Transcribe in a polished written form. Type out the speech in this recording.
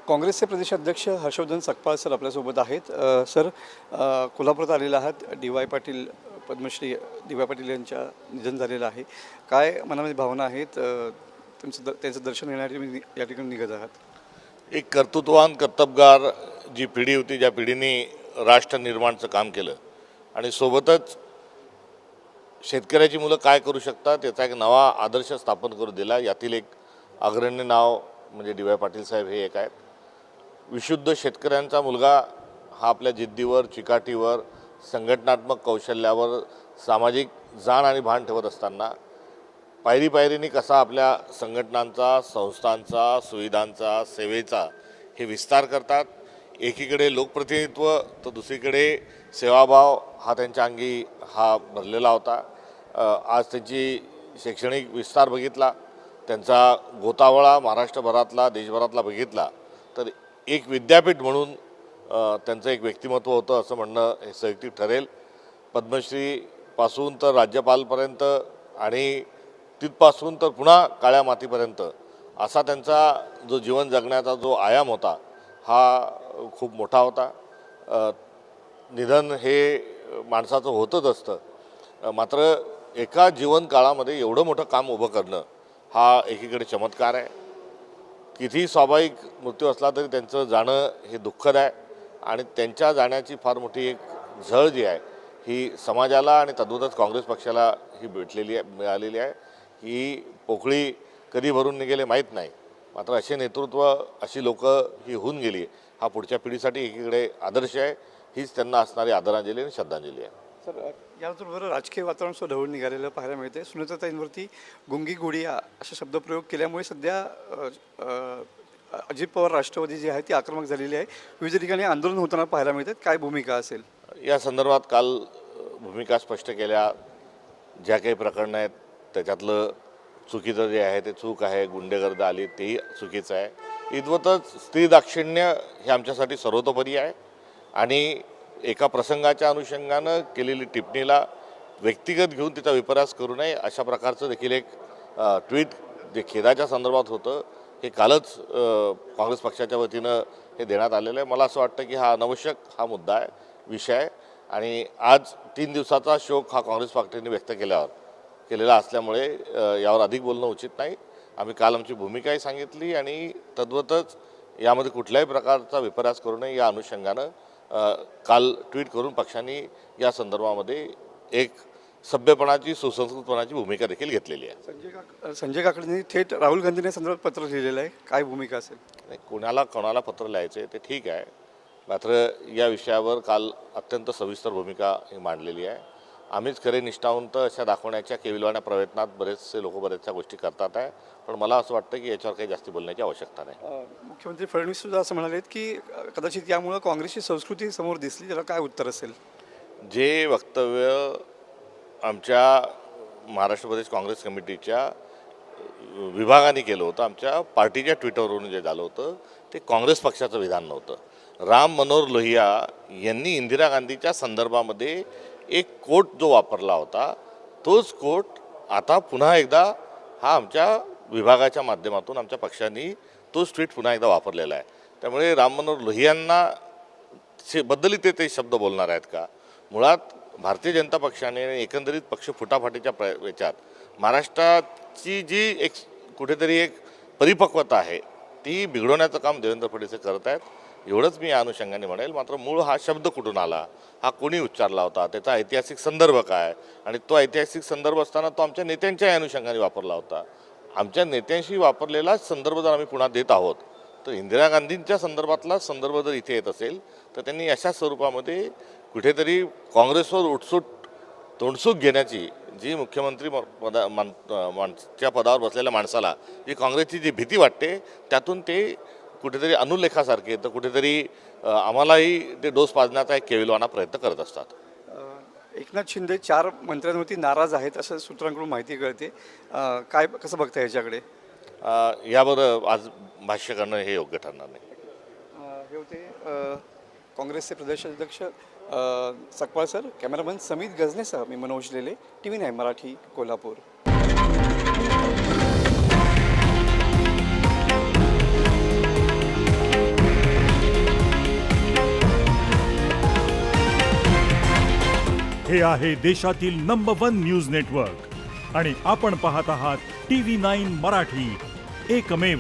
काँग्रेसचे प्रदेशाध्यक्ष हर्षवर्धन सकपाळ सर आपल्यासोबत आहेत. सर, कोल्हापुरात आलेला आहात. डी.वाय. पाटील, पद्मश्री डी.वाय. पाटील यांच्या निधन झालेलं आहे. काय मनामध्ये भावना आहेत? त्यांचं दर्शन घेण्यासाठी तुम्ही या ठिकाणी निघत आहात. एक कर्तृत्ववान कर्तबगार जी पिढी होती, ज्या पिढीने राष्ट्र निर्माणचं काम केलं आणि सोबतच शेतकऱ्याची मुलं काय करू शकतात याचा एक नवा आदर्श स्थापन करू दिला. यातील एक अग्रणी नाव म्हणजे डी.वाय. पाटील साहेब हे एक आहेत. विशुद्ध शेतकऱ्यांचा मुलगा हा आपल्या जिद्दीवर, चिकाटीवर, संघटनात्मक कौशल्यावर, सामाजिक जाण आणि भान ठेवत असताना पायरी पायरीने कसा आपल्या संघटनांचा, संस्थांचा, सुविधांचा, सेवेचा हे विस्तार करतात. एकीकडे लोकप्रतिनिधित्व तर दुसरीकडे सेवाभाव हा त्यांच्या अंगी हा भरलेला होता. आज त्यांची शैक्षणिक विस्तार बघितला, त्यांचा गोतावळा महाराष्ट्रभरातला, देशभरातला बघितला तर एक विद्यापीठ म्हणून त्यांचं एक व्यक्तिमत्व होतं असं म्हणणं हे संयुक्तिक ठरेल. पद्मश्रीपासून तर राज्यपालपर्यंत आणि तिथपासून तर पुन्हा काळ्या मातीपर्यंत असा त्यांचा जो जीवन जगण्याचा जो आयाम होता हा खूप मोठा होता. निधन हे माणसाचं होतच असतं, मात्र एका जीवनकाळामध्ये एवढं मोठं काम उभं करणं हा एकीकडे चमत्कार आहे. कितीही स्वाभाविक मृत्यू असला तरी त्यांचं जाणं हे दुःखद आहे आणि त्यांच्या जाण्याची फार मोठी एक झळ जी आहे ही समाजाला आणि तद्वतच काँग्रेस पक्षाला ही मिळालेली आहे. ही पोकळी कधी भरून निघेले माहीत नाही, मात्र असे नेतृत्व, अशी लोकं ही होऊन गेली हा पुढच्या पिढीसाठी एकीकडे आदर्श आहे. हीच त्यांना असणारी आदरांजली आणि श्रद्धांजली आहे. सर, याबरोबर राजकीय वातावरण सुद्धा ढवळून निघालेलं पाहायला मिळते. सुनेत्राताईंवरती गुंगी गुडिया असा शब्दप्रयोग केल्यामुळे सध्या अजित पवार राष्ट्रवादी जी आहे ती आक्रमक झालेली आहे. विविध ठिकाणी आंदोलन होताना पाहायला मिळतात. काय भूमिका असेल या संदर्भात? काल भूमिका स्पष्ट केल्या. ज्या काही प्रकरणं आहेत त्याच्यातलं चुकीचं जे आहे ते चूक आहे, गुंडेगर्द आली तेही चुकीचं आहे. इतवतच स्त्री दाक्षिण्य हे आमच्यासाठी सर्वतोपरी आहे आणि एका प्रसंगाच्या अनुषंगानं केलेली टिप्पणीला व्यक्तिगत घेऊन तिचा विपर्यास करू नये अशा प्रकारचं देखील एक ट्विट जे खेदाच्या संदर्भात होतं हे कालच काँग्रेस पक्षाच्या वतीनं हे देण्यात आलेलं आहे. मला असं वाटतं की हा अनावश्यक हा मुद्दा आहे, विषय आहे आणि आज 3 दिवसाचा शोक हा काँग्रेस पक्षाने व्यक्त केलेला असल्यामुळे यावर अधिक बोलणं उचित नाही. आम्ही काल आमची भूमिकाही सांगितली आणि तद्वतच यामध्ये कुठल्याही प्रकारचा विपर्यास करू नये या अनुषंगानं काल ट्विट करून पक्षांनी या संदर्भामध्ये एक सभ्यपणाची, सुसंस्कृतपणाची भूमिका देखील घेतलेली आहे. संजय काकडेंनी थेट राहुल गांधींनी संदर्भात पत्र लिहिलेलं आहे. काय भूमिका असेल? नाही, कोणाला पत्र लिहायचं ते ठीक आहे, मात्र या विषयावर काल अत्यंत सविस्तर भूमिका ही मांडलेली आहे. आम्हीच खरे निष्ठावंत अशा दाखवण्याच्या केविलवाण्या प्रयत्नात बरेचसे लोक बऱ्याचशा गोष्टी करतात आहे, पण मला असं वाटतं की याच्यावर काही जास्ती बोलण्याची आवश्यकता नाही. मुख्यमंत्री फडणवीस सुद्धा असं म्हणालेत की कदाचित यामुळे काँग्रेसची संस्कृती समोर दिसली. त्याला काय उत्तर असेल? जे वक्तव्य आमच्या महाराष्ट्र प्रदेश काँग्रेस कमिटीच्या विभागाने केलं होतं, आमच्या पार्टीच्या ट्विटरवरून जे झालं होतं ते काँग्रेस पक्षाचं विधान नव्हतं. राम मनोहर लोहिया यांनी इंदिरा गांधीच्या संदर्भामध्ये एक कोट जो वापरला होता तोच कोट आता पुन्हा एकदा हा आमच्या विभागाच्या माध्यमातून आमच्या पक्षांनी तोच ट्विट पुन्हा एकदा वापरलेला आहे. त्यामुळे राम मनोहर लोहियांना बद्दलही ते शब्द बोलणार आहेत का? मुळात भारतीय जनता पक्षाने एकंदरीत पक्ष फुटाफाटीच्या याच्यात महाराष्ट्राची जी एक कुठेतरी एक परिपक्वता आहे ती बिघडवण्याचं काम देवेंद्र फडणवीस करत आहेत. एवढंच मी या अनुषंगाने म्हणेल. मात्र मूळ हा शब्द कुठून आला, हा कोणी उच्चारला होता, त्याचा ऐतिहासिक संदर्भ काय आणि तो ऐतिहासिक संदर्भ असताना तो आमच्या नेत्यांच्या अनुषंगाने वापरला होता. आमच्या नेत्यांशी वापरलेला संदर्भ जर आम्ही पुन्हा देत आहोत तर इंदिरा गांधींच्या संदर्भातला संदर्भ जर इथे येत असेल तर त्यांनी अशा स्वरूपामध्ये कुठेतरी काँग्रेसवर तोंडसूक घेण्याची जी मुख्यमंत्री च्या पदावर बसलेल्या माणसाला जी काँग्रेसची जी भीती वाटते त्यातून ते कुठेतरी अनुल्लेखासारखे तर कुठेतरी आम्हालाही ते डोस पाजण्याचा एक केविलवाना प्रयत्न करत असतात. एकनाथ शिंदे 4 मंत्र्यांवरती नाराज आहेत असं सूत्रांकडून माहिती कळते. काय कसं बघता याच्याकडे? यावर आज भाष्य करणं हे योग्य ठरणार नाही. हे होते काँग्रेसचे प्रदेशाध्यक्ष सकपाळ सर. कॅमेरामन समित गजनेसह मी मनोज लेले, TV9 मराठी, कोल्हापूर. हे आहे देशातील नंबर 1 न्यूज नेटवर्क आणि आपण पाहत आहात TV9 मराठी, एकमेव.